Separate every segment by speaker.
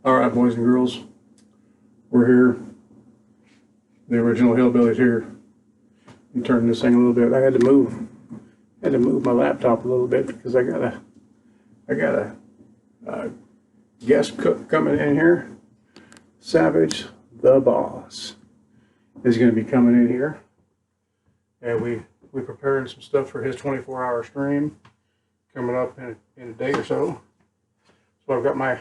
Speaker 1: All right, boys and girls, we're here. The original Hillbilly's here. I'm turning this thing a little bit. I had to move my laptop a little bit because I got a guest cook coming in here. Savage the Boss is going to be coming in here, and we preparing some stuff for his 24-hour stream coming up in a day or so. So I've got my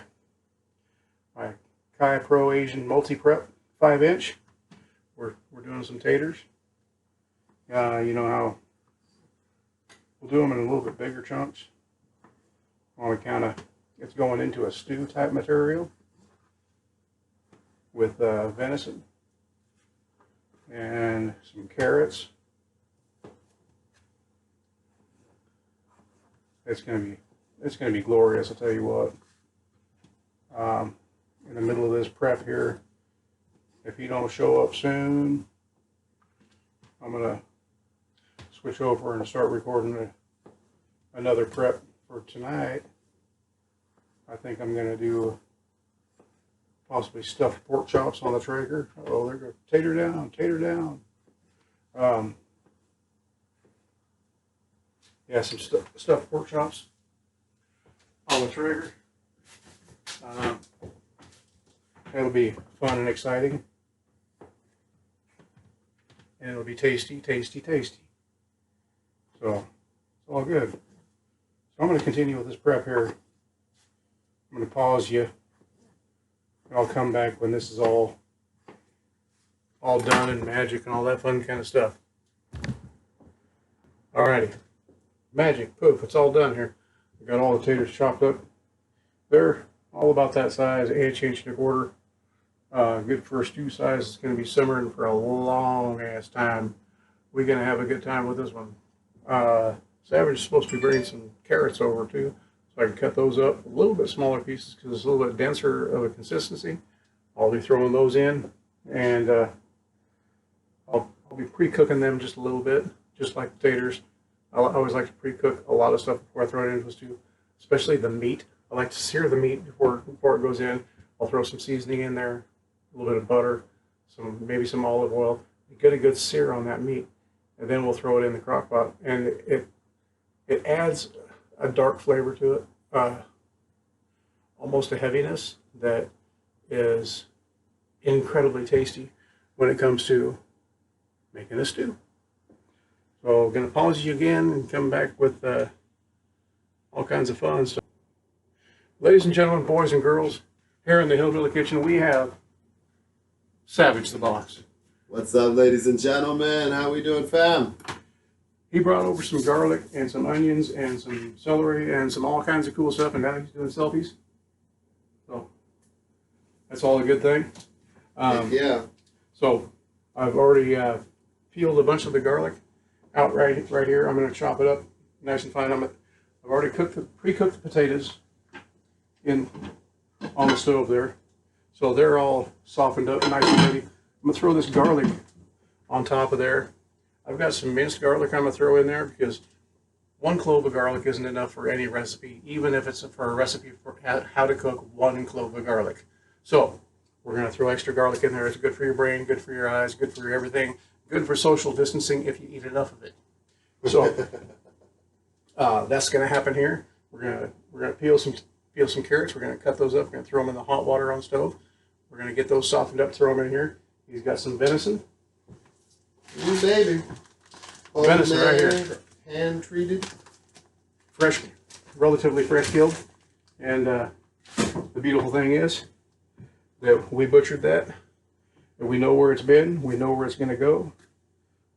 Speaker 1: Kai Pro Asian multi-prep 5-inch. We're doing some taters. You know how we'll do them in a little bit bigger chunks on account of it's going into a stew type material with venison and some carrots. It's gonna be glorious, I'll tell you what. In the middle of this prep here, if you don't show up soon, I'm gonna switch over and start recording another prep for tonight. I think I'm gonna do possibly stuffed pork chops on the Traeger. Oh, they're going tater down, tater down. Yeah, some stuffed pork chops on the Traeger. It'll be fun and exciting. And it'll be tasty, tasty, tasty. So, it's all good. So I'm going to continue with this prep here. I'm going to pause you. And I'll come back when this is all done and magic and all that fun kind of stuff. Alrighty. Magic, poof, it's all done here. I got all the taters chopped up. They're all about that size, 1.5 inches. Good for a stew size. It's going to be simmering for a long ass time. We're going to have a good time with this one. Savage is supposed to be bringing some carrots over too, so I can cut those up a little bit smaller pieces because it's a little bit denser of a consistency. I'll be throwing those in, and I'll be pre-cooking them just a little bit, just like taters. I always like to pre-cook a lot of stuff before I throw it into a stew, especially the meat. I like to sear the meat before it goes in. I'll throw some seasoning in there, a little bit of butter, maybe some olive oil, get a good sear on that meat, and then we'll throw it in the crock pot, and it adds a dark flavor to it, almost a heaviness that is incredibly tasty when it comes to making a stew. So I'm going to pause you again and come back with all kinds of fun stuff. Ladies and gentlemen, boys and girls, here in the Hillbilly Kitchen we have Savage the Boss.
Speaker 2: What's up, ladies and gentlemen? How we doing, fam?
Speaker 1: He brought over some garlic and some onions and some celery and some all kinds of cool stuff, and now he's doing selfies. So that's all a good thing.
Speaker 2: Yeah.
Speaker 1: So I've already peeled a bunch of the garlic out right here. I'm going to chop it up nice and fine. I've already pre-cooked the potatoes on the stove there, so they're all softened up nice and ready. I'm going to throw this garlic on top of there. I've got some minced garlic I'm going to throw in there because 1 clove of garlic isn't enough for any recipe, even if it's for a recipe for how to cook 1 clove of garlic. So we're going to throw extra garlic in there. It's good for your brain, good for your eyes, good for everything, good for social distancing if you eat enough of it. So that's going to happen here. We're going to peel some carrots. We're going to cut those up. We're going to throw them in the hot water on the stove. We're going to get those softened up, throw them in here. He's got some venison.
Speaker 2: Ooh, baby.
Speaker 1: Venison right here.
Speaker 2: Hand treated.
Speaker 1: Fresh, relatively fresh killed. And the beautiful thing is that we butchered that. And we know where it's been. We know where it's going to go.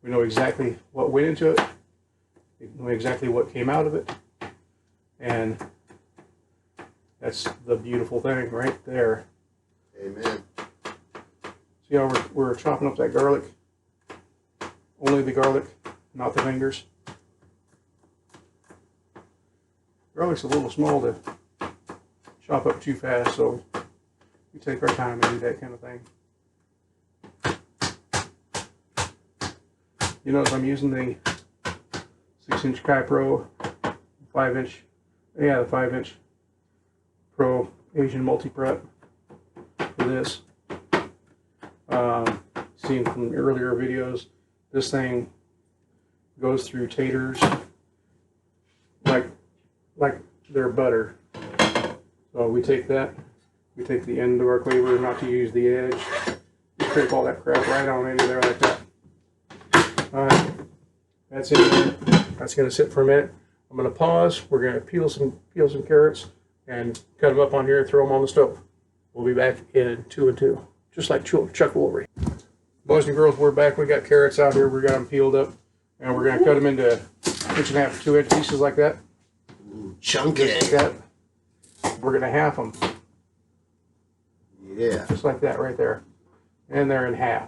Speaker 1: We know exactly what went into it. We know exactly what came out of it. And that's the beautiful thing right there.
Speaker 2: Amen.
Speaker 1: See how we're chopping up that garlic? Only the garlic, not the fingers. Garlic's a little small to chop up too fast, so we take our time and do that kind of thing. You notice I'm using the 6-inch Kai Pro, 5-inch, yeah, the 5-inch Pro Asian multi-prep. for this. Seen from earlier videos, this thing goes through taters like they're butter. So we take that, we take the end of our cleaver, not to use the edge, we scrape all that crap right on into there like that. Alright, that's in there. That's going to sit for a minute. I'm going to pause. We're going to peel some carrots and cut them up on here and throw them on the stove. We'll be back in 2 and 2, just like Chuck Woolery. Boys and girls, we're back. We got carrots out here. We got them peeled up, and we're going to cut them into 1.5 to 2 inch pieces like that.
Speaker 2: Chunky.
Speaker 1: Just like that. We're going to half them.
Speaker 2: Yeah.
Speaker 1: Just like that right there. And they're in half.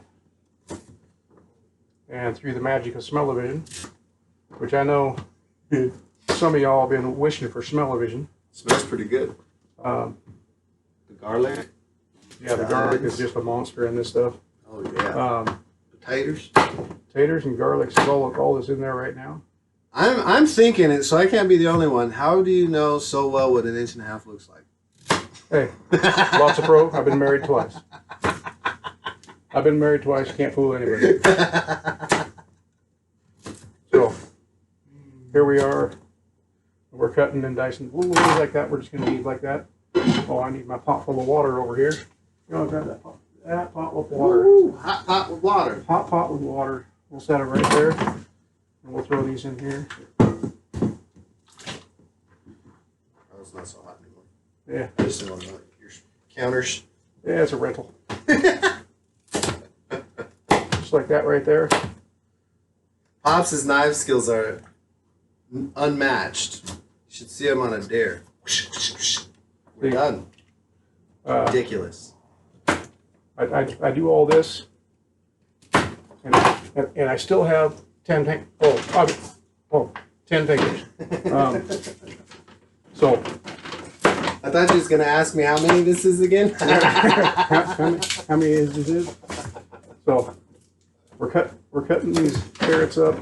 Speaker 1: And through the magic of smell-o-vision, which I know some of y'all have been wishing for smell-o-vision.
Speaker 2: Smells pretty good. The garlic.
Speaker 1: Yeah, the garlic is just a monster in this stuff.
Speaker 2: Oh yeah. Potatoes.
Speaker 1: Taters and garlic is all that's in there right now.
Speaker 2: I'm thinking it, so I can't be the only one. How do you know so well what 1.5 inches looks like?
Speaker 1: Hey, lots of pro. I've been married twice. Can't fool anybody. So here we are. We're cutting and dicing little like that. We're just going to leave like that. Oh, I need my pot full of water over here. You want to grab that pot? That pot with water.
Speaker 2: Ooh, hot pot with water.
Speaker 1: Hot pot with water. We'll set it right there. And we'll throw these in here.
Speaker 2: Oh, it's not so hot anymore.
Speaker 1: Yeah.
Speaker 2: Just on your counters.
Speaker 1: Yeah, it's a rental. Just like that right there.
Speaker 2: Pops' knife skills are unmatched. You should see him on a dare. We're done. Ridiculous.
Speaker 1: I do all this, and I still have 10 fingers. 10 fingers. So
Speaker 2: I thought you was gonna ask me how many this is again.
Speaker 1: how many is this? So we're cutting these carrots up.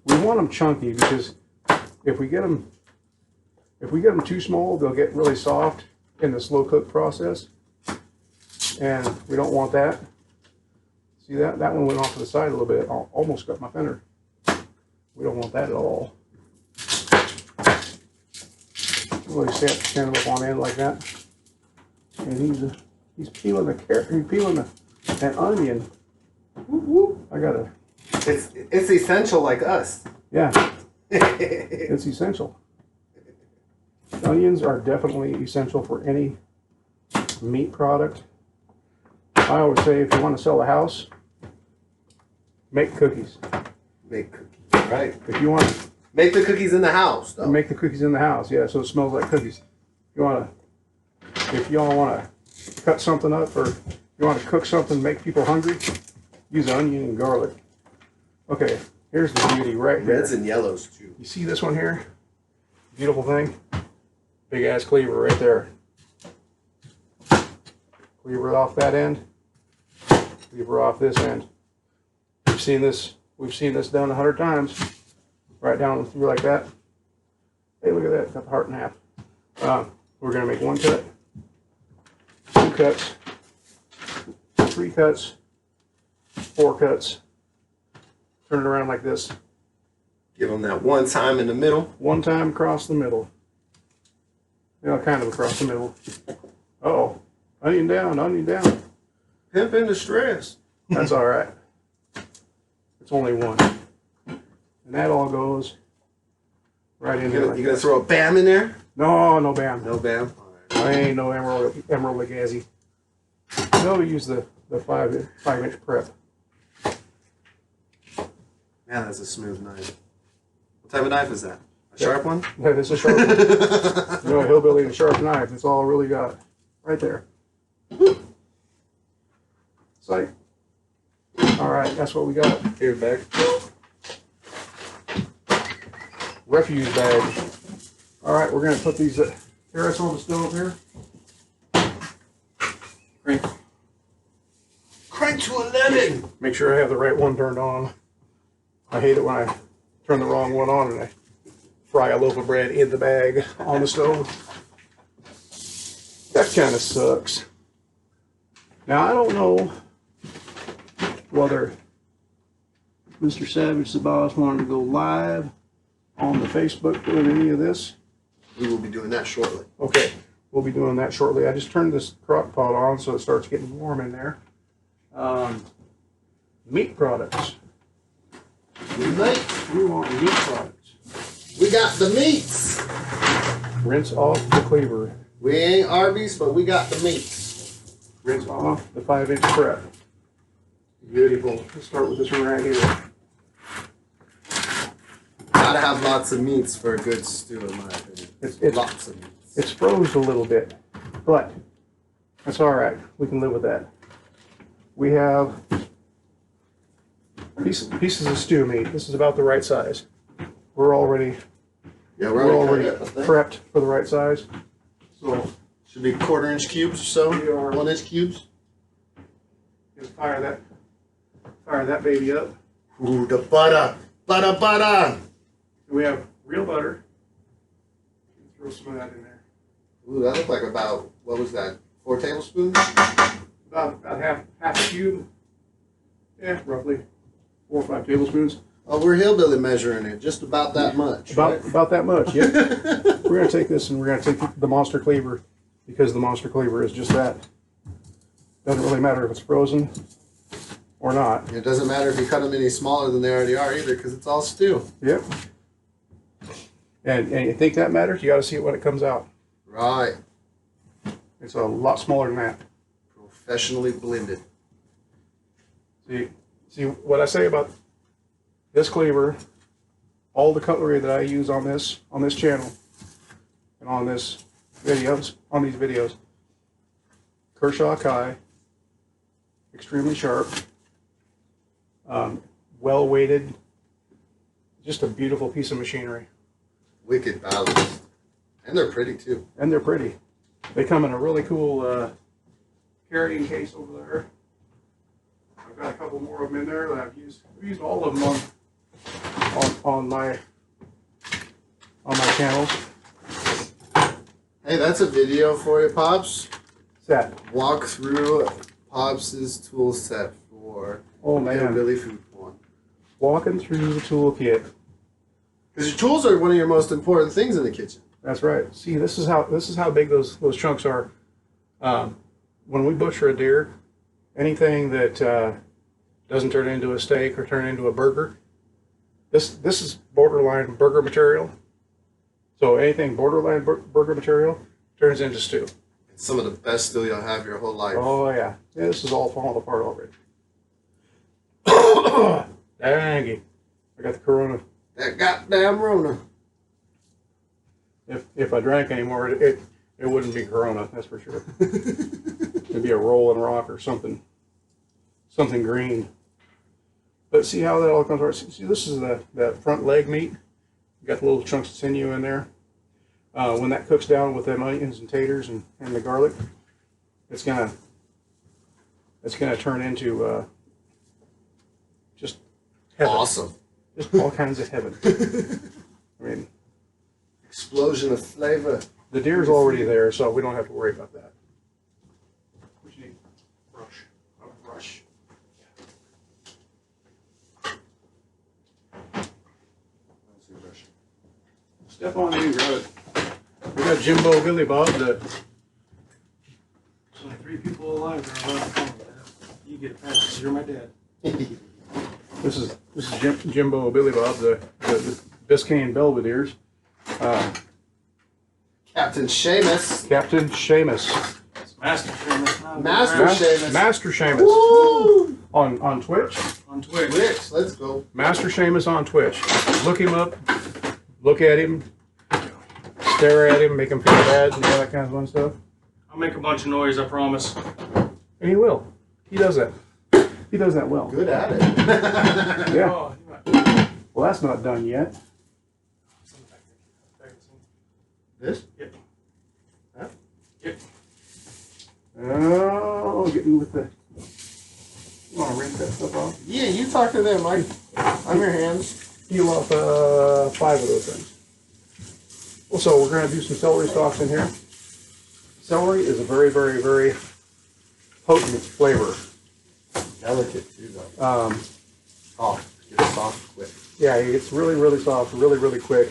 Speaker 1: We want them chunky because if we get them too small, they'll get really soft in the slow cook process. And we don't want that. See that? That one went off to the side a little bit. Almost got my fender. We don't want that at all. Really stand up on end like that. And he's peeling the carrot. He's peeling an onion. I gotta.
Speaker 2: It's essential like us.
Speaker 1: Yeah. It's essential. Onions are definitely essential for any meat product. I always say if you want to sell a house, make cookies.
Speaker 2: Make cookies, right?
Speaker 1: If you want to
Speaker 2: make the cookies in the house, though.
Speaker 1: Make the cookies in the house, yeah, so it smells like cookies. If y'all want to cut something up or you want to cook something, make people hungry, use onion and garlic. Okay, here's the beauty right here.
Speaker 2: Reds and yellows too.
Speaker 1: You see this one here? Beautiful thing. Big ass cleaver right there. Cleaver it off that end. Cleaver off this end. We've seen this done 100 times. Right down through like that. Hey, look at that. Got the heart in half. We're going to make 1 cut, 2 cuts, 3 cuts, 4 cuts. Turn it around like this.
Speaker 2: Give them that one time in the middle.
Speaker 1: One time across the middle. You know, kind of across the middle. Uh-oh. Onion down, onion down.
Speaker 2: Pimp in distress.
Speaker 1: That's all right. It's only one. And that all goes right in there.
Speaker 2: You gonna throw a bam in there?
Speaker 1: No, no bam.
Speaker 2: No bam? All right.
Speaker 1: I ain't no emerald lagazi. No, we use the 5-inch prep.
Speaker 2: Man, that's a smooth knife. What type of knife is that? A sharp one?
Speaker 1: Yeah, this is a sharp one. You know, a hillbilly and a sharp knife. That's all I really got. Right there. Sight. All right, that's what we got.
Speaker 2: Here, bag.
Speaker 1: Refuse bag. All right, we're going to put these carrots on the stove here.
Speaker 2: Crank to 11.
Speaker 1: Make sure I have the right one turned on. I hate it when I turn the wrong one on and I fry a loaf of bread in the bag on the stove. That kind of sucks. Now, I don't know whether Mr. Savage the Boss wanted to go live on the Facebook doing any of this.
Speaker 2: We will be doing that shortly.
Speaker 1: Okay, we'll be doing that shortly. I just turned this crock pot on so it starts getting warm in there. Meat products. We want meat products.
Speaker 2: We got the meats.
Speaker 1: Rinse off the cleaver.
Speaker 2: We ain't Arby's, but we got the meats.
Speaker 1: Rinse off the 5-inch prep. Beautiful. Let's start with this one right here.
Speaker 2: Gotta have lots of meats for a good stew, in my opinion.
Speaker 1: It's
Speaker 2: lots of meats.
Speaker 1: It's froze a little bit, but that's all right. We can live with that. We have pieces of stew meat. This is about the right size. We're already prepped for the right size. So
Speaker 2: should be 1/4-inch cubes or so. 1-inch cubes.
Speaker 1: Just fire that baby up.
Speaker 2: Ooh, the butter. Butter.
Speaker 1: We have real butter. Throw some of that in there.
Speaker 2: Ooh, that looked like about, what was that, 4 tablespoons?
Speaker 1: About half a cube. Yeah, roughly 4 or 5 tablespoons.
Speaker 2: Oh, we're hillbilly measuring it, just about that much.
Speaker 1: About that much, yeah. We're going to take this and we're going to take the monster cleaver because the monster cleaver is just that. Doesn't really matter if it's frozen or not.
Speaker 2: It doesn't matter if you cut them any smaller than they already are either because it's all stew.
Speaker 1: Yep. And you think that matters? You got to see it when it comes out.
Speaker 2: Right.
Speaker 1: It's a lot smaller than that.
Speaker 2: Professionally blended.
Speaker 1: See what I say about this cleaver, all the cutlery that I use on this channel and on these videos. Kershaw Kai, extremely sharp, well weighted, just a beautiful piece of machinery.
Speaker 2: Wicked balanced. And they're pretty too.
Speaker 1: And they're pretty. They come in a really cool carrying case over there. I've got a couple more of them in there that I've used. I've used all of them on my channels.
Speaker 2: Hey, that's a video for you, Pops.
Speaker 1: Set.
Speaker 2: Walk through Pops' tool set for Hillbilly food porn.
Speaker 1: Walking through the toolkit.
Speaker 2: Because your tools are one of your most important things in the kitchen.
Speaker 1: That's right. See, this is how big those chunks are. When we butcher a deer, anything that doesn't turn into a steak or turn into a burger, this is borderline burger material. So anything borderline burger material turns into stew.
Speaker 2: It's some of the best stew you'll have your whole life.
Speaker 1: Oh yeah. This is all falling apart already. Dang it. I got the corona.
Speaker 2: That goddamn Rona.
Speaker 1: If I drank anymore, it wouldn't be corona, that's for sure. It'd be a rolling rock or something green. But see how that all comes apart? See, this is that front leg meat. You got the little chunks of sinew in there. When that cooks down with them onions and taters and the garlic, it's gonna turn into just heaven.
Speaker 2: Awesome.
Speaker 1: Just all kinds of heaven. I mean,
Speaker 2: explosion of flavor.
Speaker 1: The deer's already there, so we don't have to worry about that. What you need? Brush. A brush. Step on in and grab it. We got Jimbo Billy Bob. There's only 3 people alive that are allowed to call me that. You get a pass because you're my dad. This is Jimbo Billy Bob, the Biscayne Belvedere's.
Speaker 2: Captain Seamus.
Speaker 1: Captain Seamus.
Speaker 3: Master Seamus.
Speaker 2: Master Seamus.
Speaker 1: Master Seamus.
Speaker 2: Woo!
Speaker 1: On Twitch.
Speaker 3: On Twitch.
Speaker 2: Twitch, let's go.
Speaker 1: Master Seamus on Twitch. Look him up. Look at him. Stare at him. Make him feel bad and all that kind of fun stuff.
Speaker 3: I'll make a bunch of noise, I promise.
Speaker 1: And he will. He does that. He does that well.
Speaker 2: Good at it.
Speaker 1: Yeah.
Speaker 3: Oh,
Speaker 1: Well, that's not done yet.
Speaker 2: This?
Speaker 3: Yep.
Speaker 2: Huh?
Speaker 3: Yep.
Speaker 1: Oh, getting with the... You want to rinse that stuff off?
Speaker 2: Yeah, you talk to them, Mike. I'm your hands.
Speaker 1: Peel off 5 of those things. Well, so we're going to do some celery stalks in here. Celery is a very, very, very potent flavor.
Speaker 2: Delicate too, though. Soft. Get soft quick.
Speaker 1: Yeah, it gets really, really soft, really, really quick,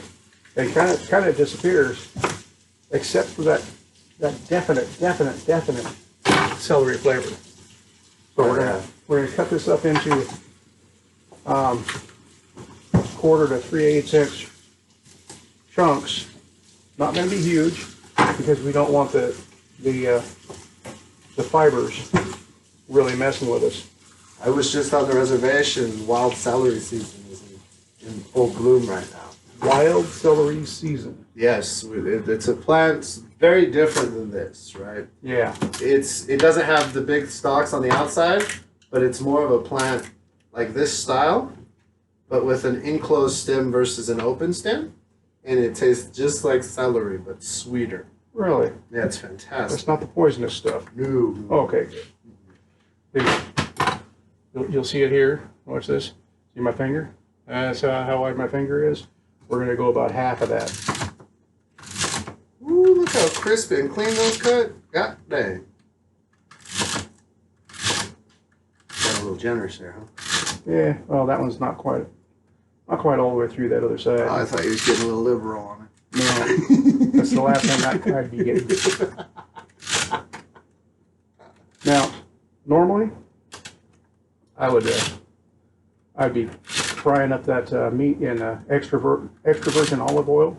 Speaker 1: and kind of disappears, except for that definite celery flavor. So we're gonna cut this up into 1/4 to 3/8 inch chunks. Not gonna be huge because we don't want the fibers really messing with us.
Speaker 2: I was just on the reservation. Wild celery season is in full bloom right now.
Speaker 1: Wild celery season.
Speaker 2: Yes, it's a plant very different than this, right?
Speaker 1: Yeah.
Speaker 2: It doesn't have the big stalks on the outside, but it's more of a plant like this style, but with an enclosed stem versus an open stem, and it tastes just like celery but sweeter.
Speaker 1: Really?
Speaker 2: Yeah, it's fantastic.
Speaker 1: That's not the poisonous stuff.
Speaker 2: No.
Speaker 1: Oh, okay. You'll see it here. Watch this. See my finger? That's how wide my finger is. We're going to go about half of that.
Speaker 2: Ooh, look how crispy and clean those cut. God dang. Got a little generous there, huh?
Speaker 1: Yeah. Well, that one's not quite all the way through that other side.
Speaker 2: Oh, I thought you was getting a little liberal on it.
Speaker 1: No, that's the last thing I'd be getting. Now, normally, I'd be frying up that meat in extra virgin olive oil.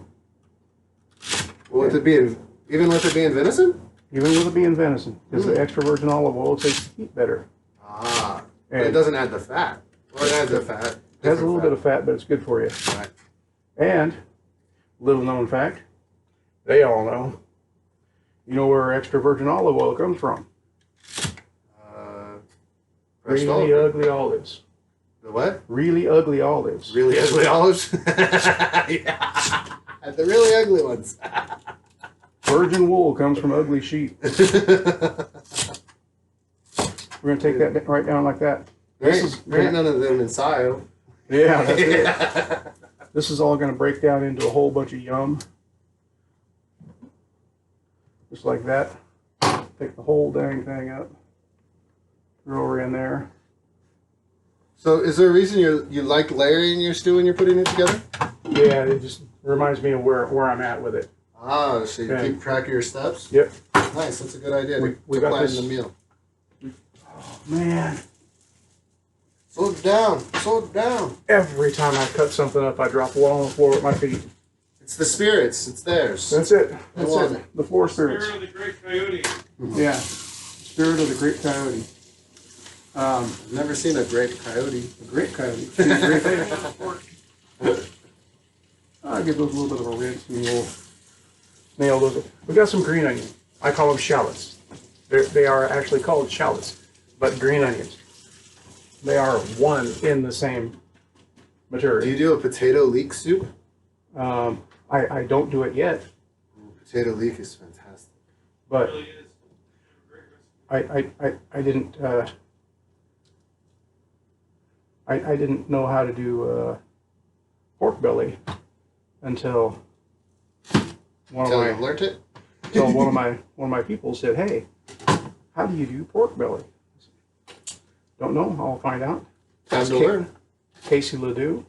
Speaker 2: With it being, even with it being venison?
Speaker 1: Even with it being venison, because the extra virgin olive oil tastes the meat better.
Speaker 2: Ah, but
Speaker 1: And
Speaker 2: it doesn't add the fat. Or it adds the fat.
Speaker 1: It has a little bit of fat, but it's good for you.
Speaker 2: Right.
Speaker 1: And, little known fact, they all know, you know where extra virgin olive oil comes from? Really ugly olives.
Speaker 2: The what?
Speaker 1: Really ugly olives.
Speaker 2: Really ugly olives? Yeah. The really ugly ones.
Speaker 1: Virgin wool comes from ugly sheep. We're going to take that right down like that.
Speaker 2: There ain't none of them inside.
Speaker 1: Yeah, that's it. This is all going to break down into a whole bunch of yum. Just like that. Take the whole dang thing up. Throw her in there.
Speaker 2: So is there a reason you like layering your stew when you're putting it together?
Speaker 1: Yeah, it just reminds me of where I'm at with it.
Speaker 2: Ah, so you keep track of your steps?
Speaker 1: Yep.
Speaker 2: Nice, that's a good idea
Speaker 1: We
Speaker 2: to
Speaker 1: got
Speaker 2: plan
Speaker 1: this.
Speaker 2: the meal.
Speaker 1: Oh, man.
Speaker 2: Slow it down, slow it down.
Speaker 1: Every time I cut something up, I drop one on the floor at my feet.
Speaker 2: It's the spirits, it's theirs.
Speaker 1: That's it. That's
Speaker 2: want
Speaker 1: it. The floor spirits.
Speaker 3: Spirit of the Great Coyote.
Speaker 1: Yeah. Spirit of the Great Coyote.
Speaker 2: I've never seen a grape coyote.
Speaker 1: The Great Coyote. She's a great thing. I'll give those a little bit of a rinse and we'll nail those. We got some green onion. I call them shallots. They are actually called shallots, but green onions. They are one in the same material.
Speaker 2: Do you do a potato leek soup?
Speaker 1: I don't do it yet,
Speaker 2: Potato leek is fantastic.
Speaker 1: but
Speaker 3: It really is. Great recipe.
Speaker 1: I didn't I didn't know how to do pork belly until one
Speaker 2: Until you
Speaker 1: of my
Speaker 2: learned it?
Speaker 1: until one of my people said, "Hey, how do you do pork belly?" I said, don't know. I'll find out.
Speaker 2: Time to learn.
Speaker 1: Casey Ledoux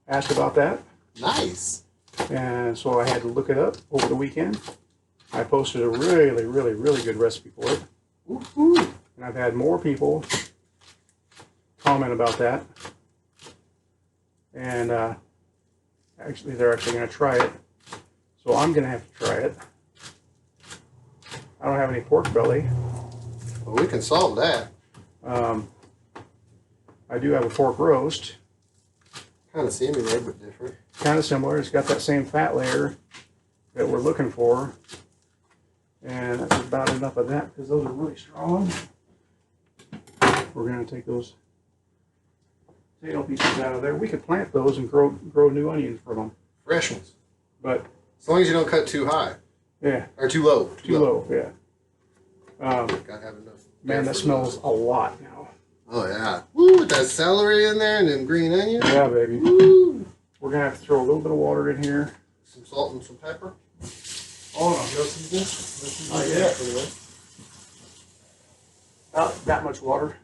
Speaker 1: asked about that,
Speaker 2: Nice.
Speaker 1: and so I had to look it up over the weekend. I posted a really good recipe for it.
Speaker 2: Woo-hoo.
Speaker 1: And I've had more people comment about that. And actually, they're actually going to try it. So I'm going to have to try it. I don't have any pork belly.
Speaker 2: Well, we can solve that.
Speaker 1: I do have a pork roast.
Speaker 2: Kind of similar, but different.
Speaker 1: Kind of similar. It's got that same fat layer that we're looking for. And that's about enough of that because those are really strong. We're going to take those potato pieces out of there. We could plant those and grow new onions from them.
Speaker 2: Fresh ones.
Speaker 1: But
Speaker 2: As long as you don't cut too high.
Speaker 1: yeah,
Speaker 2: Or too low.
Speaker 1: too low. Yeah.
Speaker 2: Gotta have enough.
Speaker 1: Man, that smells a lot now.
Speaker 2: Oh, yeah. Woo, with that celery in there and them green onions.
Speaker 1: Yeah, baby.
Speaker 2: Woo.
Speaker 1: We're gonna have to throw a little bit of water in here.
Speaker 2: Some salt and some pepper.
Speaker 1: Oh no,
Speaker 2: No seasoning?
Speaker 1: Not yet. that much water.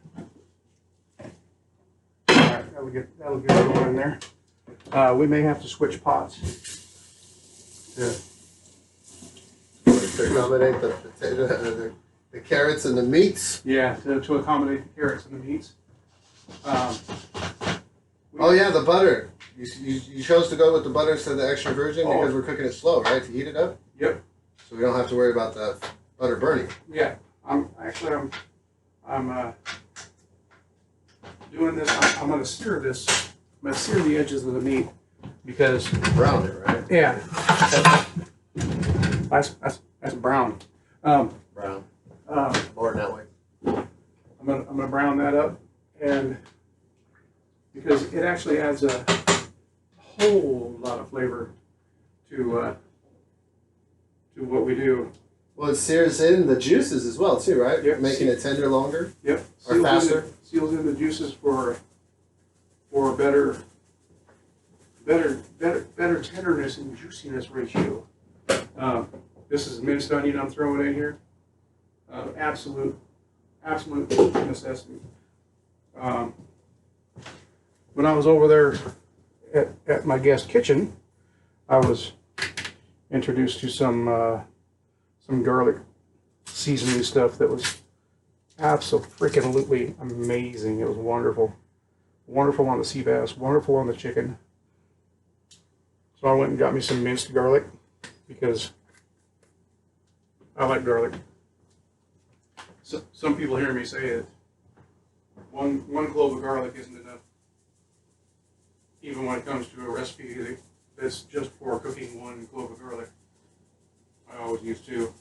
Speaker 1: All right, that'll get it going in there. We may have to switch pots.
Speaker 2: To accommodate the potato, the carrots and the meats.
Speaker 1: Yeah, to accommodate the carrots and the meats.
Speaker 2: Oh yeah, the butter. You chose to go with the butter instead of the extra virgin because we're cooking it slow, right? To heat it up.
Speaker 1: Yep.
Speaker 2: So we don't have to worry about the butter burning.
Speaker 1: Yeah. I'm doing this. I'm gonna sear this. I'm gonna sear the edges of the meat because
Speaker 2: Brown it, right?
Speaker 1: yeah. That's brown.
Speaker 2: Brown.
Speaker 1: More
Speaker 2: that way.
Speaker 1: I'm gonna brown that up, and because it actually adds a whole lot of flavor to what we do.
Speaker 2: Well, it sears in the juices as well, too, right?
Speaker 1: Yep.
Speaker 2: Making it tender longer.
Speaker 1: Yep.
Speaker 2: Or faster.
Speaker 1: Seals in the juices for better tenderness and juiciness ratio. This is minced onion I'm throwing in here. Absolute necessity. When I was over there at my guest kitchen, I was introduced to some garlic seasoning stuff that was absolutely amazing. It was wonderful. Wonderful on the sea bass, wonderful on the chicken. So I went and got me some minced garlic because I like garlic. So, some people hear me say that one clove of garlic isn't enough. Even when it comes to a recipe that's just for cooking one clove of garlic. I always use two.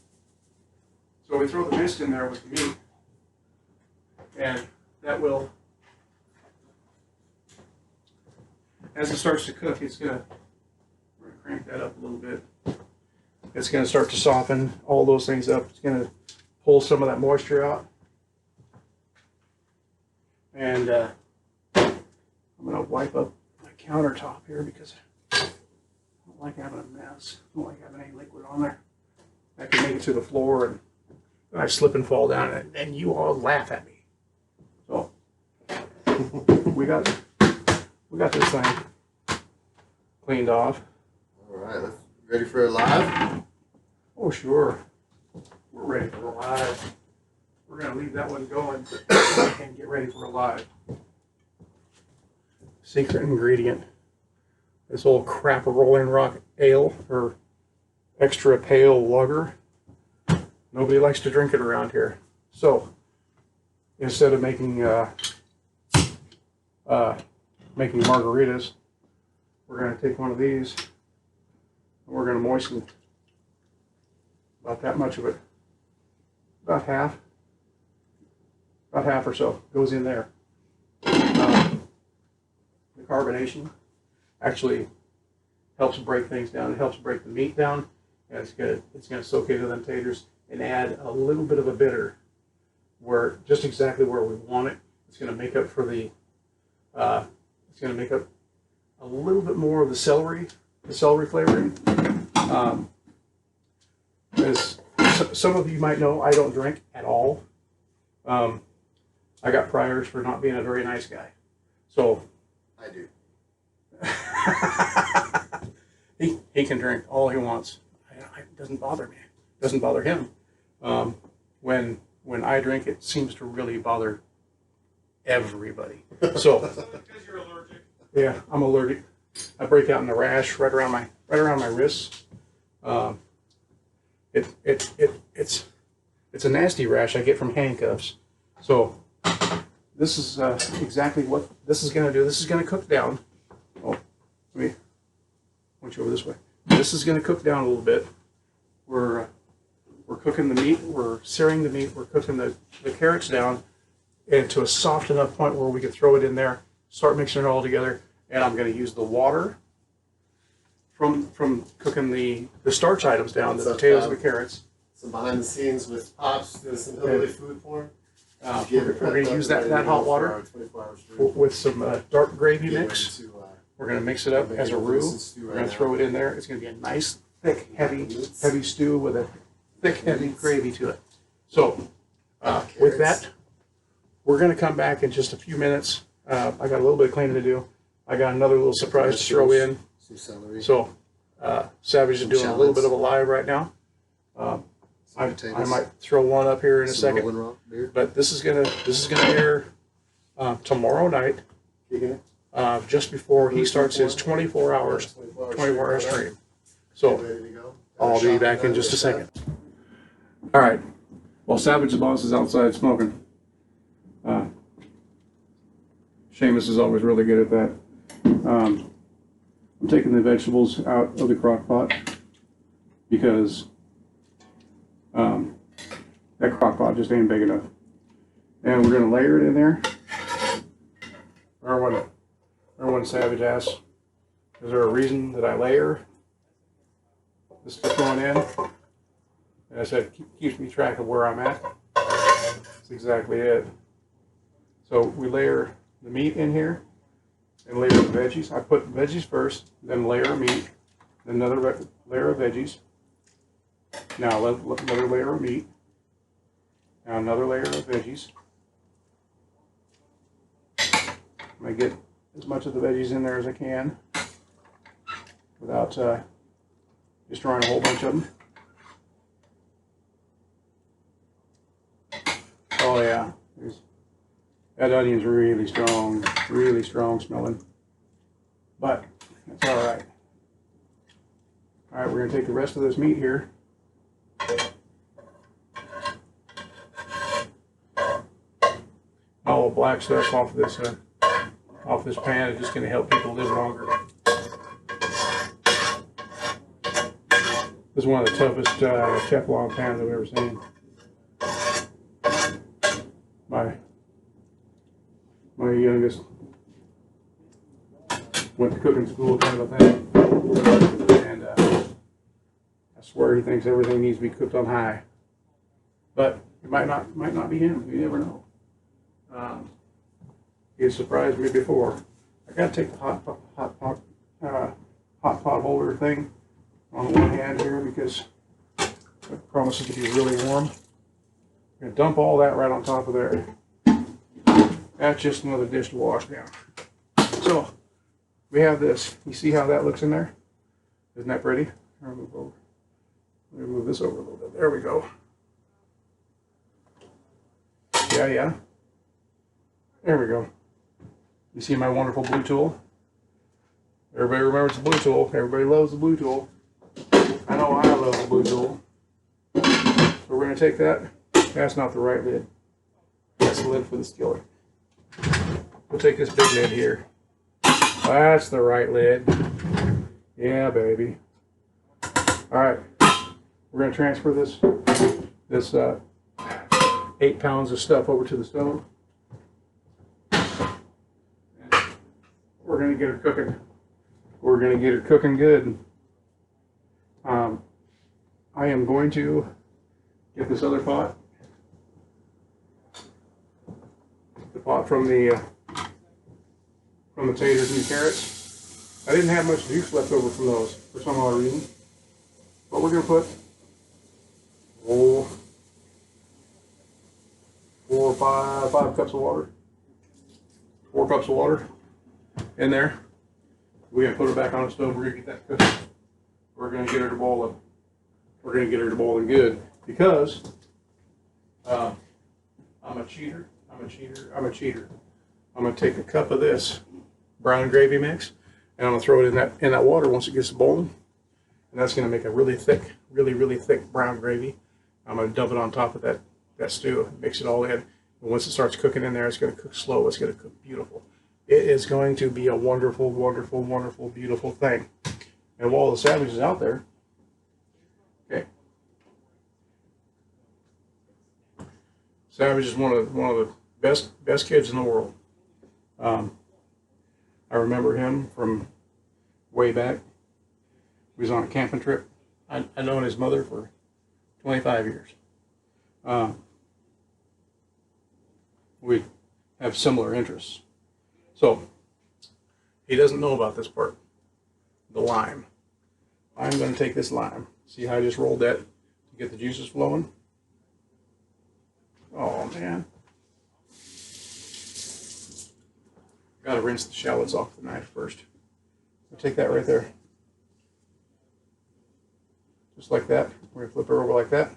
Speaker 1: So we throw the mist in there with the meat, and that will, as it starts to cook, we're gonna crank that up a little bit. It's gonna start to soften all those things up. It's gonna pull some of that moisture out. And I'm gonna wipe up my countertop here because I don't like having a mess. I don't like having any liquid on there. I can make it to the floor and I slip and fall down, and you all laugh at me. So we got this thing cleaned off.
Speaker 2: All right, let's ready for a live.
Speaker 1: Oh sure, we're ready for a live. We're gonna leave that one going and get ready for a live. Secret ingredient: this old crap Rolling Rock ale or extra pale lager. Nobody likes to drink it around here. So instead of making margaritas, we're going to take one of these and we're going to moisten about that much of it. About half or so goes in there. The carbonation actually helps break things down. It helps break the meat down. And it's going to soak into them taters and add a little bit of a bitter, where just exactly where we want it. It's going to make up for the. It's going to make up a little bit more of the celery flavoring. As some of you might know, I don't drink at all. I got priors for not being a very nice guy, so
Speaker 2: I do.
Speaker 1: he can drink all he wants. It doesn't bother me. It doesn't bother him. When I drink, it seems to really bother everybody. So
Speaker 3: Because you're allergic.
Speaker 1: yeah, I'm allergic. I break out in a rash right around my wrists. It's a nasty rash I get from handcuffs. So this is exactly what this is going to do. This is going to cook down. Oh, let me point you over this way. This is going to cook down a little bit. We're cooking the meat. We're searing the meat. We're cooking the carrots down and to a soft enough point where we can throw it in there, start mixing it all together. And I'm going to use the water from cooking the starch items down, the potatoes and the carrots.
Speaker 2: Some behind the scenes with Pops, doing some Hillbilly food porn.
Speaker 1: We're going to use that hot water with some dark gravy mix. We're going to mix it up as a roux. We're going to throw it in there. It's going to be a nice, thick, heavy stew with a thick, heavy gravy to it. So with that, we're going to come back in just a few minutes. I got a little bit of cleaning to do. I got another little surprise to throw in.
Speaker 2: Some celery.
Speaker 1: So, Savage is doing a little bit of a live right now. I might throw one up here in a second. But this is gonna air tomorrow night, just before he starts his 24-hour stream. So I'll be back in just a second. All right. While Savage the Boss is outside smoking, Seamus is always really good at that. I'm taking the vegetables out of the crock pot because that crock pot just ain't big enough. And we're going to layer it in there. Remember when Savage asked, is there a reason that I layer this stuff going in? And I said, keeps me track of where I'm at. That's exactly it. So we layer the meat in here and layer the veggies. I put veggies first, then layer of meat, then another layer of veggies. Now another layer of meat. Now another layer of veggies. I'm going to get as much of the veggies in there as I can without destroying a whole bunch of them. Oh yeah, that onion's really strong smelling, but that's all right. All right, we're going to take the rest of this meat here. All the black stuff off this pan is just going to help people live longer. This is one of the toughest Teflon pans I've ever seen. My youngest went to cooking school, kind of a thing, and I swear he thinks everything needs to be cooked on high, but it might not be him. You never know. He has surprised me before. I gotta take the hot pot holder thing on one hand here because it promises to be really warm. I'm gonna dump all that right on top of there. That's just another dish to wash down. So we have this. You see how that looks in there? Isn't that pretty? Let me move this over a little bit. There we go. Yeah. There we go. You see my wonderful blue tool? Everybody remembers the blue tool. Everybody loves the blue tool. I know I love the blue tool. So we're going to take that. That's not the right lid. That's the lid for the skillet. We'll take this big lid here. That's the right lid. Yeah, baby. All right. We're going to transfer this 8 pounds of stuff over to the stove. We're going to get her cooking. We're going to get her cooking good. I am going to get this other pot. The pot from the taters and the carrots. I didn't have much juice left over from those for some odd reason. But we're going to put 5 cups of water. 4 cups of water in there. We're going to put her back on the stove. We're going to get that cooking. We're going to get her to boil up. We're going to get her to boiling good because I'm a cheater. I'm going to take a cup of this brown gravy mix and I'm going to throw it in that water once it gets to boiling. And that's going to make a really thick, really thick brown gravy. I'm going to dump it on top of that stew, mix it all in. And once it starts cooking in there, it's going to cook slow. It's going to cook beautiful. It is going to be a wonderful, beautiful thing. And while the Savage is out there, okay, Savage is one of the best kids in the world. I remember him from way back. He was on a camping trip. I known his mother for 25 years. We have similar interests. So, he doesn't know about this part, the lime. I'm going to take this lime. See how I just rolled that to get the juices flowing? Oh, man. Got to rinse the shallots off the knife first. I'll take that right there. Just like that. We're going to flip her over like that.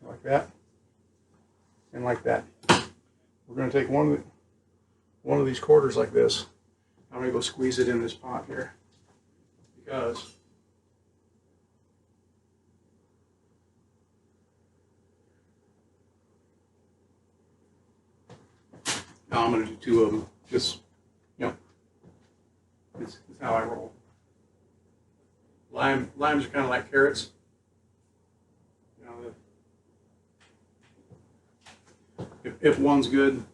Speaker 1: Like that. And like that. We're going to take one of these quarters like this. I'm going to go squeeze it in this pot here. Because now I'm going to do two of them. Just, you know, it's how I roll. Limes are kind of like carrots. You know, if one's good,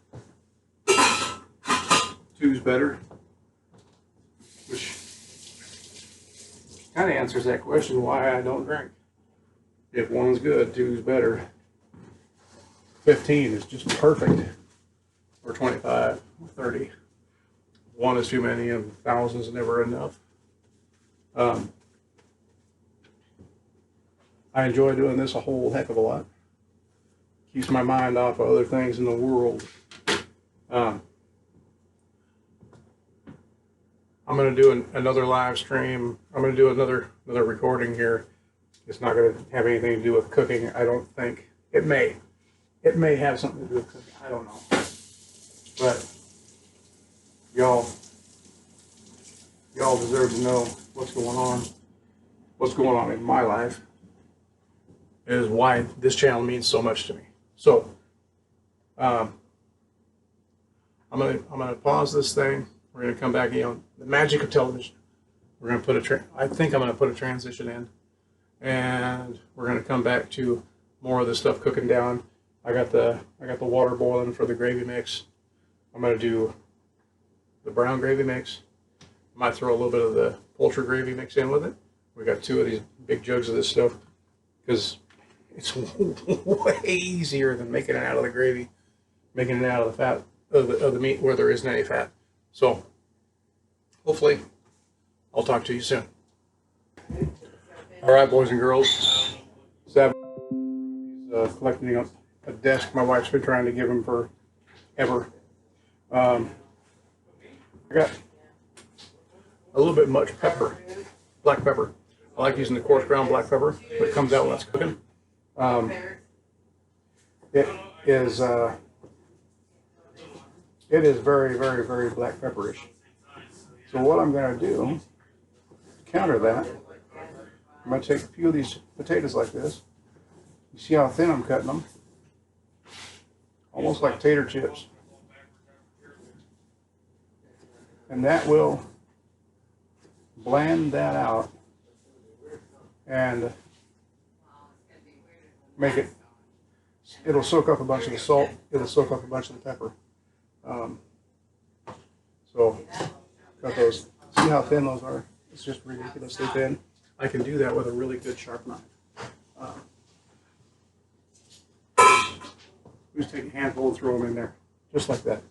Speaker 1: two's better. Which kind of answers that question why I don't drink. If one's good, two's better. 15 is just perfect. Or 25, or 30. One is too many, and thousands is never enough. I enjoy doing this a whole heck of a lot. Keeps my mind off of other things in the world. I'm going to do another live stream. I'm going to do another recording here. It's not going to have anything to do with cooking, I don't think. It may. It may have something to do with cooking. I don't know. But y'all deserve to know what's going on. What's going on in my life is why this channel means so much to me. So I'm gonna pause this thing. We're gonna come back. You know, the magic of television. We're gonna put I think I'm gonna put a transition in, and we're gonna come back to more of the stuff cooking down. I got the water boiling for the gravy mix. I'm going to do the brown gravy mix. I might throw a little bit of the poultry gravy mix in with it. We got 2 of these big jugs of this stuff because it's way easier than making it out of the gravy, making it out of the fat of the meat where there isn't any fat. So hopefully I'll talk to you soon. All right, boys and girls. He's collecting up a desk my wife's been trying to give him forever. I got a little bit much pepper, black pepper. I like using the coarse ground black pepper, but it comes out when it's cooking. It is very, very, very black pepperish. So what I'm going to do to counter that, I'm going to take a few of these potatoes like this. You see how thin I'm cutting them? Almost like tater chips. And that will blend that out and make it, it'll soak up a bunch of the salt, it'll soak up a bunch of the pepper. So cut those, see how thin those are? It's just ridiculously thin. I can do that with a really good sharp knife. Just take a handful and throw them in there, just like that.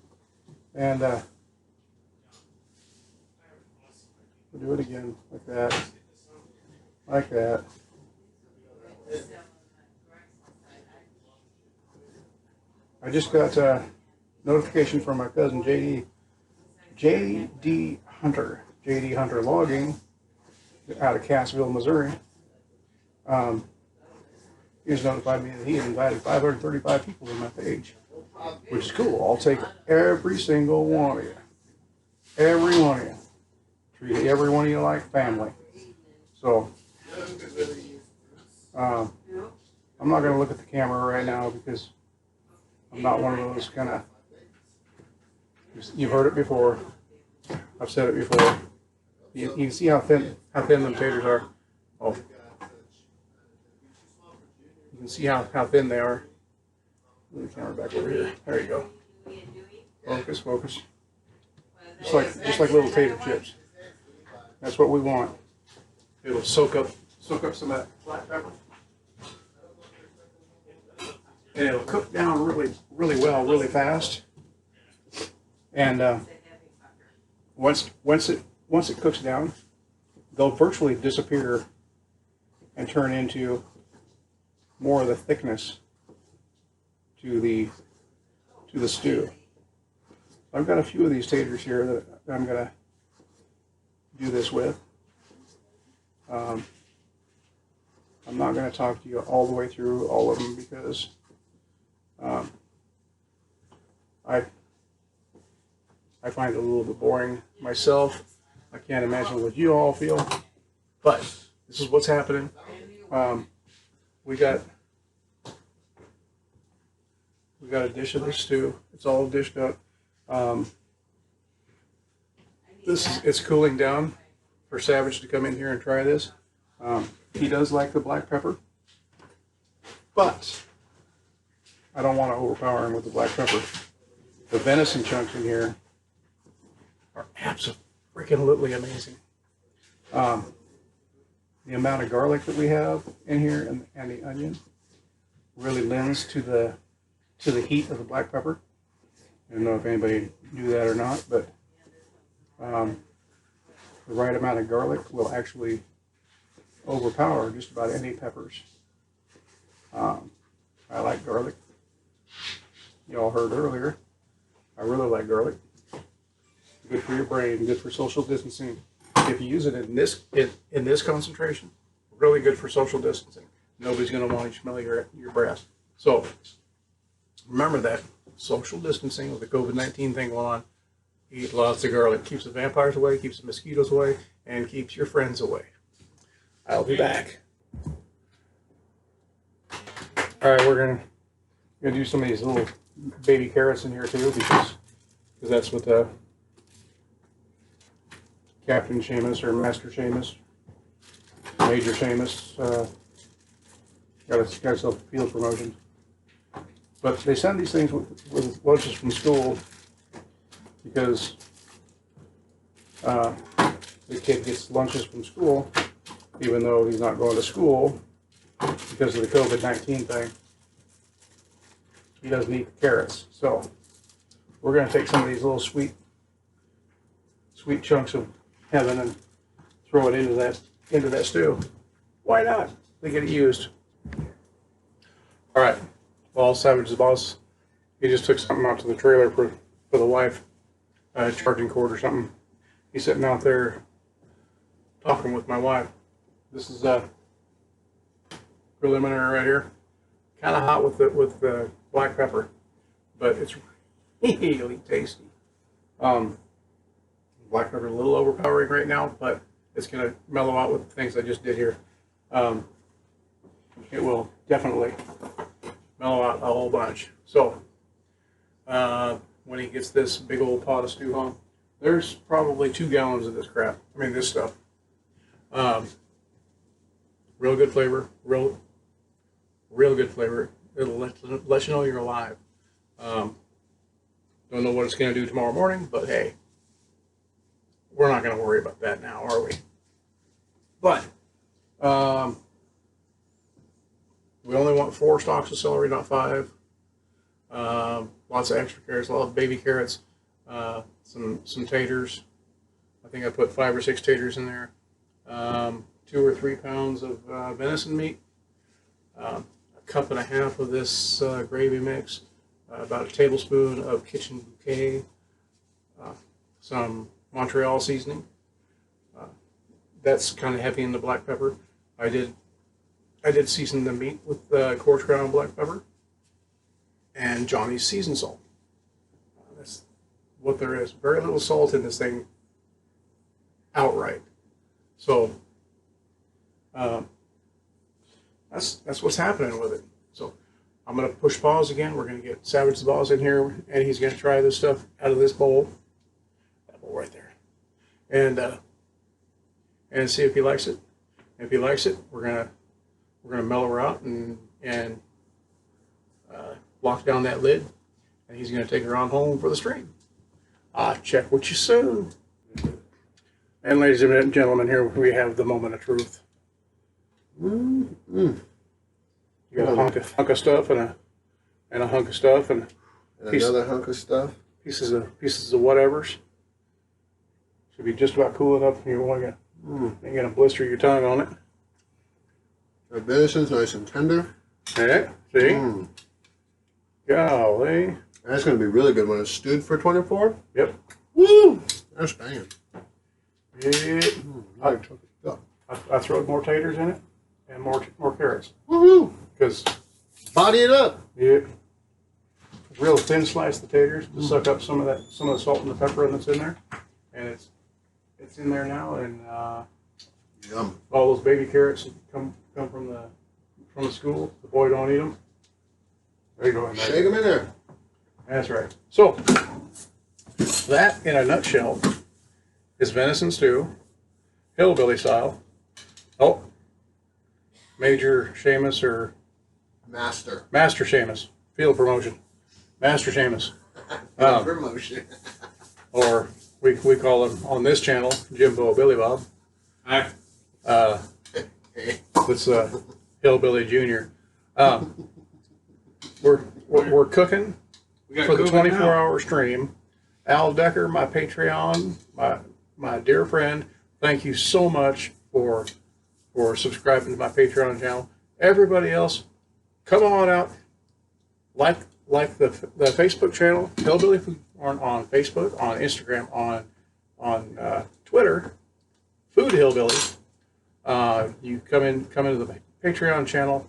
Speaker 1: And we'll do it again, like that, like that. I just got a notification from my cousin J.D. Hunter Logging out of Cassville, Missouri. He just notified me that he had invited 535 people to my page, which is cool. I'll take every single one of you. Every one of you. Treat every one of you like family. So, I'm not going to look at the camera right now because I'm not one of those kind of, you've heard it before. I've said it before. You can see how thin them taters are. Oh. You can see how thin they are. Move the camera back over here. There you go. Focus, focus. Just like little tater chips. That's what we want. It'll soak up some of that black pepper. And it'll cook down really well, really fast. And once it cooks down, they'll virtually disappear and turn into more of the thickness to the stew. I've got a few of these taters here that I'm going to do this with. I'm not going to talk to you all the way through all of them because I find it a little bit boring myself. I can't imagine what you all feel, but this is what's happening. We got a dish of this stew. It's all dished up. It's cooling down for Savage to come in here and try this. He does like the black pepper, but I don't want to overpower him with the black pepper. The venison chunks in here are absolutely amazing. The amount of garlic that we have in here and the onion really lends to the heat of the black pepper. I don't know if anybody knew that or not, but the right amount of garlic will actually overpower just about any peppers. I like garlic. Y'all heard earlier, I really like garlic. Good for your brain, good for social distancing. If you use it in this concentration, really good for social distancing. Nobody's going to want to smell your breath. So remember that social distancing with the COVID-19 thing going on. Eat lots of garlic. Keeps the vampires away, keeps the mosquitoes away, and keeps your friends away. I'll be back. All right, we're gonna do some of these little baby carrots in here too, because that's what the Captain Seamus or Master Seamus, Major Seamus, got himself a field promotion. But they send these things with lunches from school because the kid gets lunches from school, even though he's not going to school because of the COVID-19 thing. He doesn't eat carrots. So we're going to take some of these little sweet chunks of heaven and throw it into that stew. Why not? They get it used. All right. Well, Savage's boss, he just took something out to the trailer for the wife, charging cord or something. He's sitting out there talking with my wife. This is preliminary right here. Kind of hot with the black pepper, but it's really tasty. Black pepper a little overpowering right now, but it's going to mellow out with the things I just did here. It will definitely mellow out a whole bunch. So when he gets this big old pot of stew home, there's probably 2 gallons of this crap. I mean, this stuff. Real good flavor. Real good flavor. It'll let you know you're alive. Don't know what it's going to do tomorrow morning, but hey, we're not going to worry about that now, are we? But we only want 4 stalks of celery, not 5. Lots of extra carrots, a lot of baby carrots, some taters. I think I put 5 or 6 taters in there. 2 or 3 pounds of venison meat. A cup and a half of this gravy mix. About a tablespoon of kitchen bouquet. Some Montreal seasoning. That's kind of heavy in the black pepper. I did season the meat with coarse ground black pepper and Johnny's seasoned salt. That's what there is. Very little salt in this thing outright. So that's what's happening with it. So I'm going to push pause again. We're going to get Savage the Boss in here, and he's going to try this stuff out of this bowl. That bowl right there. And see if he likes it. If he likes it, we're gonna mellow her out and lock down that lid, and he's gonna take her on home for the stream. Check with you soon. And ladies and gentlemen, here we have the moment of truth. You got a hunk of stuff and a hunk of stuff and
Speaker 2: another hunk of stuff.
Speaker 1: Pieces of whatevers. Should be just about cool enough, and you're gonna blister your tongue on it.
Speaker 2: The venison's nice and tender.
Speaker 1: Yeah, see? Golly.
Speaker 2: That's gonna be really good when it's stewed for 24.
Speaker 1: Yep.
Speaker 2: Woo! That's banging.
Speaker 1: I throwed more taters in it and more carrots
Speaker 2: Woohoo!
Speaker 1: because
Speaker 2: Body it up.
Speaker 1: real thin slice the taters to suck up some of the salt and the pepper that's in there, and it's in there now, and
Speaker 2: Yum.
Speaker 1: all those baby carrots that come from the school. The boy don't eat them. There you go. In there.
Speaker 2: Shake them in there.
Speaker 1: That's right. So that, in a nutshell, is venison stew, hillbilly style. Oh, Major Seamus or
Speaker 2: Master.
Speaker 1: Master Seamus. Field promotion. Master Seamus.
Speaker 2: Promotion.
Speaker 1: Or we call him on this channel Jimbo Billy Bob.
Speaker 3: Hi.
Speaker 1: It's Hillbilly Junior. We're cooking
Speaker 3: We got
Speaker 1: for the
Speaker 3: COVID
Speaker 1: 24-hour stream. Al Decker, my Patreon, my dear friend, thank you so much for subscribing to my Patreon channel. Everybody else, come on out, like the Facebook channel, Hillbilly Food on Facebook, on Instagram, on Twitter, Food Hillbilly. You come into the Patreon channel,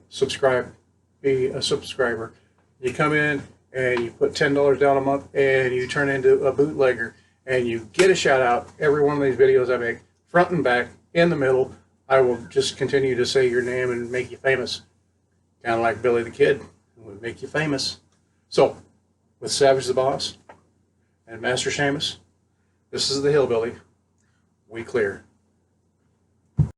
Speaker 1: subscribe, be a subscriber. You come in and you put $10 down a month, and you turn into a bootlegger, and you get a shout out every one of these videos I make, front and back, in the middle. I will just continue to say your name and make you famous, kind of like Billy the Kid. We'll make you famous. So, with Savage the Boss and Master Seamus, this is the Hillbilly. We clear.